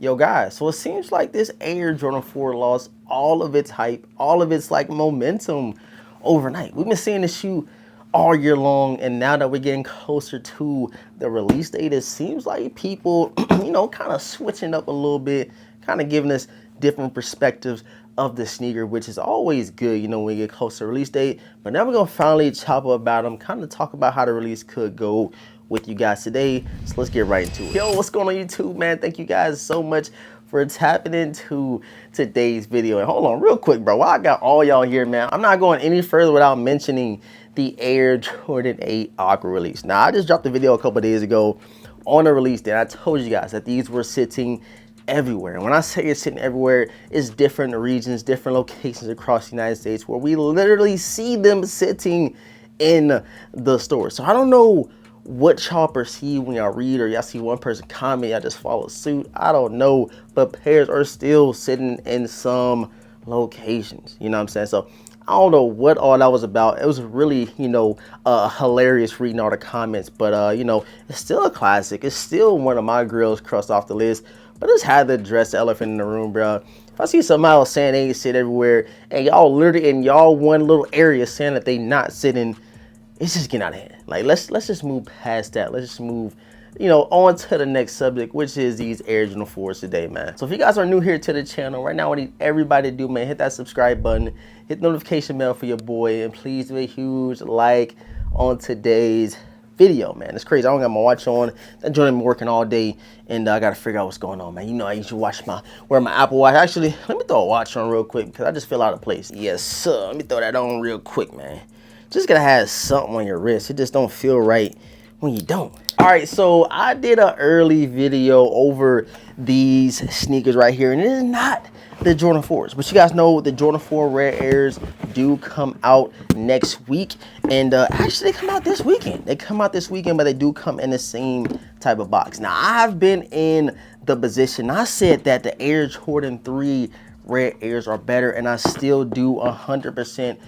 Yo guys, so it seems like this Air Jordan 4 lost all of its hype, all of its like momentum overnight. We've been seeing this shoe all year long, and now that we're getting closer to the release date, it seems like people, kind of switching up a little bit, kind of giving us different perspectives of the sneaker, which is always good, when we get closer to release date. But now we're gonna finally chop up about them, kind of talk about how the release could go with you guys today. So let's get right into it. Yo, what's going on YouTube, man? Thank you guys so much for tapping into today's video. And hold on real quick, bro, while I got all y'all here, man, I'm not going any further without mentioning the Air Jordan 8 Aqua release. Now, I just dropped a video a couple days ago on the release day. I told you guys that these were sitting everywhere. And when I say it's sitting everywhere, it's different regions, different locations across the United States where we literally see them sitting in the store. So I don't know what y'all perceive when y'all read, or y'all see one person comment, y'all just follow suit. I don't know, but pairs are still sitting in some locations. You know what I'm saying? So I don't know what all that was about. It was really, hilarious reading all the comments, but it's still a classic. It's still one of my grills crossed off the list. But I just had to address the elephant in the room, bro. If I see somebody else saying they sit everywhere, and y'all literally in y'all one little area saying that they not sitting, it's just getting out of hand. Like, let's just move past that. Let's just move, on to the next subject, which is these Air Jordan 4s today, man. So if you guys are new here to the channel, right now what I need everybody to do, man, hit that subscribe button, hit the notification bell for your boy, and please do a huge like on today's video, man. It's crazy. I don't got my watch on. That joint been working all day, and I gotta figure out what's going on, man. I usually wear my Apple Watch. Actually, let me throw a watch on real quick because I just feel out of place. Yes, sir. Let me throw that on real quick, man. Just gotta have something on your wrist. It just don't feel right when you don't. All right, so I did an early video over these sneakers right here, and it is not the Jordan 4s, but you guys know the Jordan 4 Rare Airs do come out next week, and actually they come out this weekend. They come out this weekend, but they do come in the same type of box. Now, I've been in the position, I said that the Air Jordan 3 Rare Airs are better, and I still do 100%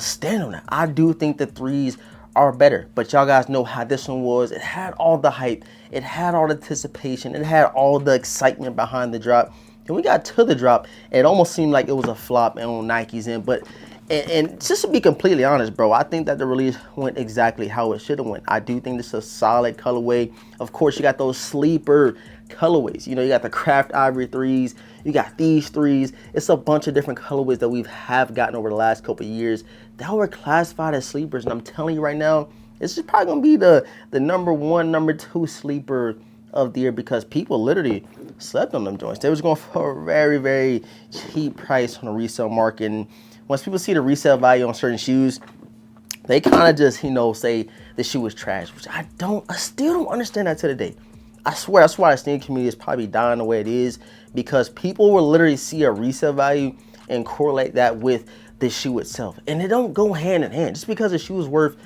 stand on that. I do think the 3s are better, but y'all guys know how this one was. It had all the hype, it had all the anticipation, it had all the excitement behind the drop. And we got to the drop, and it almost seemed like it was a flop on Nike's end. But and just to be completely honest, bro, I think that the release went exactly how it should have went. I do think this is a solid colorway. Of course, you got those sleeper colorways. You got the Craft Ivory 3s, you got these 3s. It's a bunch of different colorways that have gotten over the last couple of years that were classified as sleepers. And I'm telling you right now, this is probably gonna be the number 1, number 2 sleeper of the year, because people literally slept on them joints. They was going for a very, very cheap price on the resale market. And once people see the resale value on certain shoes, they kind of just, say the shoe is trash, which I still don't understand that to the day. I swear, that's why the sneaker community is probably dying the way it is, because people will literally see a resale value and correlate that with the shoe itself. And they don't go hand in hand. Just because the shoe is worth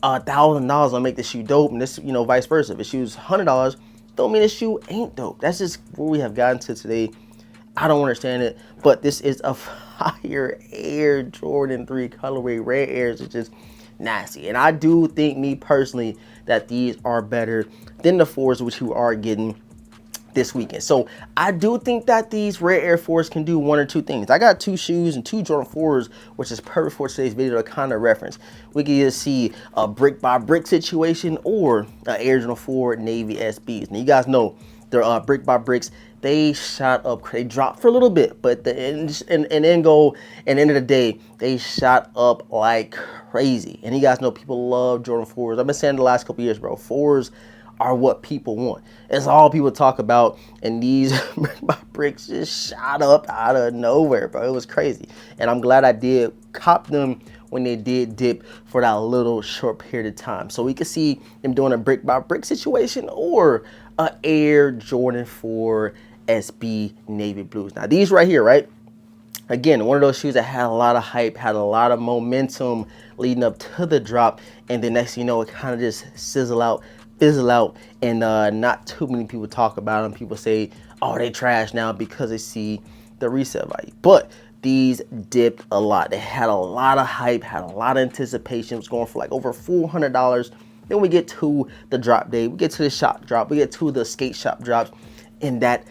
$1,000 will make the shoe dope, and this, vice versa. If the shoe is $100, don't mean the shoe ain't dope. That's just where we have gotten to today. I don't understand it, but this is a fire Air Jordan 3 colorway. Rare Airs is just nasty. And I do think, me personally, that these are better than the 4s, which you are getting this weekend. So I do think that these Rare Air 4s can do one or two things. I got 2 shoes and 2 Jordan 4s, which is perfect for today's video to kind of reference. We can either see a brick by brick situation or an Air Jordan 4 Navy SBs. Now, you guys know they're brick by bricks. They shot up, they dropped for a little bit, but the end of the day, they shot up like crazy. And you guys know people love Jordan 4s. I've been saying the last couple years, bro, 4s are what people want. It's all people talk about, and these brick by bricks just shot up out of nowhere, bro. It was crazy. And I'm glad I did cop them when they did dip for that little short period of time. So we could see them doing a brick by brick situation or a Air Jordan 4 SB Navy Blues. Now these right here, right? Again, one of those shoes that had a lot of hype, had a lot of momentum leading up to the drop, and the next thing you know, it kind of just fizzle out, and not too many people talk about them. People say, oh, they trash now because they see the resale value. But these dipped a lot. They had a lot of hype, had a lot of anticipation. It was going for like over $400. Then we get to the drop day, we get to the shop drop, we get to the skate shop drops, and that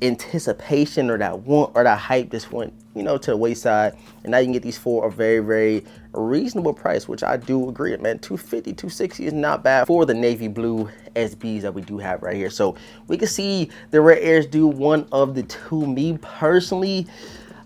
anticipation or that want or that hype just went, you know, to the wayside, and now you can get these for a very, very reasonable price, which I do agree, man. 250, 260 is not bad for the navy blue SBs that we do have right here. So we can see the Rare Airs do one of the two. Me personally,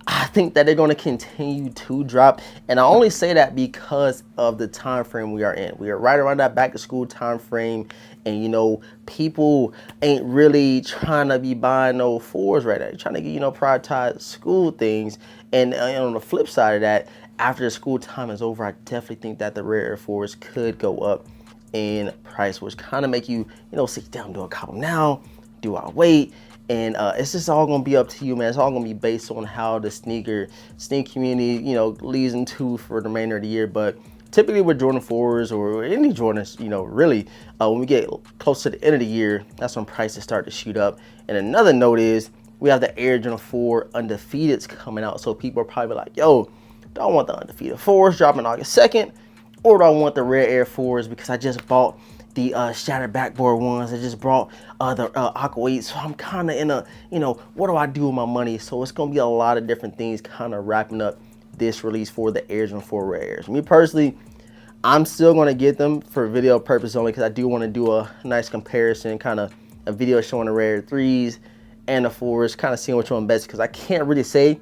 I think that they're going to continue to drop, and I only say that because of the time frame we are in. We are right around that back to school time frame, and you know, people ain't really trying to be buying no fours right now. They're trying to, you know, prioritize school things. And on the flip side of that, after the school time is over, I definitely think that the Rare Air 4s could go up in price, which kind of make you, you know, sit down, do a couple now, do I wait? And it's just all gonna be up to you, man. It's all gonna be based on how the sneaker community, you know, leads into for the remainder of the year. But typically with Jordan 4s or any Jordans, you know, really, when we get close to the end of the year, that's when prices start to shoot up. And another note is we have the Air Jordan 4 undefeateds coming out. So people are probably like, yo, do I want the undefeated 4s dropping August 2nd? Or do I want the Rare Air 4s because I just bought the shattered backboard ones? I just brought the Aqua 8, so I'm kind of in a, you know, what do I do with my money? So it's going to be a lot of different things kind of wrapping up this release for the Air Jordan 4 Rare Airs. Me personally, I'm still going to get them for video purpose only because I do want to do a nice comparison, kind of a video showing the Rare 3s and the 4s, kind of seeing which one best, because I can't really say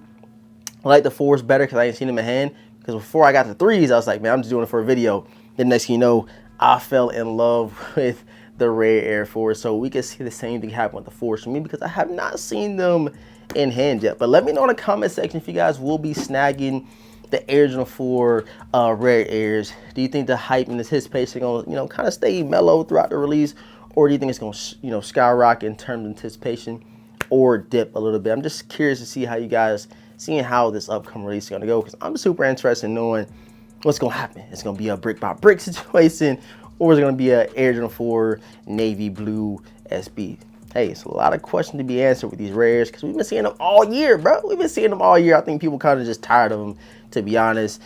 I like the 4s better because I ain't seen them in hand. Because before I got the 3s, I was like, man, I'm just doing it for a video. Then next thing you know, I fell in love with the Rare Air 4. So we can see the same thing happen with the 4s for me because I have not seen them in hand yet. But let me know in the comment section if you guys will be snagging the Air Jordan 4 Rare Airs. Do you think the hype and anticipation are gonna, you know, kind of stay mellow throughout the release, or do you think it's gonna, you know, skyrocket in terms of anticipation or dip a little bit? I'm just curious to see how you guys seeing how this upcoming release is gonna go, because I'm super interested in knowing what's gonna happen. It's gonna be a brick by brick situation, or is it gonna be a Air Jordan 4 navy blue SB? Hey, it's a lot of questions to be answered with these rares because we've been seeing them all year, bro. We've been seeing them all year. I think people kind of just tired of them, to be honest.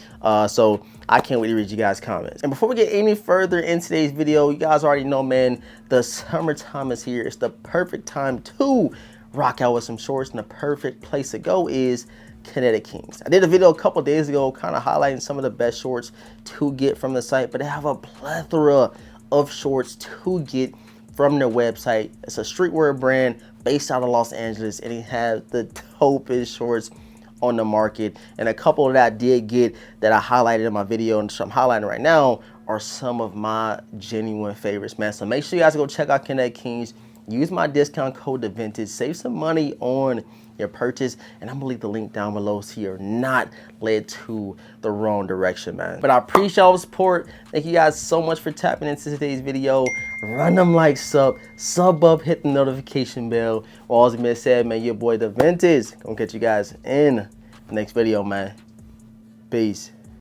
So I can't wait to read you guys' comments. And before we get any further in today's video, you guys already know, man, the summertime is here. It's the perfect time to rock out with some shorts, and the perfect place to go is Kinetic Kings. I did a video a couple days ago kind of highlighting some of the best shorts to get from the site, but they have a plethora of shorts to get from their website. It's a streetwear brand based out of Los Angeles, and it has the dopest shorts on the market. And a couple that I did get that I highlighted in my video and so I'm highlighting right now are some of my genuine favorites, man. So make sure you guys go check out Kinetic Kings. Use my discount code DEVINTAGE. Save some money on your purchase, and I'm gonna leave the link down below so you're not led to the wrong direction, man. But I appreciate all the support. Thank you guys so much for tapping into today's video. Run them like sub up, hit the notification bell. All has been said, man, your boy DEVINTAGE. Gonna catch you guys in the next video, man. Peace.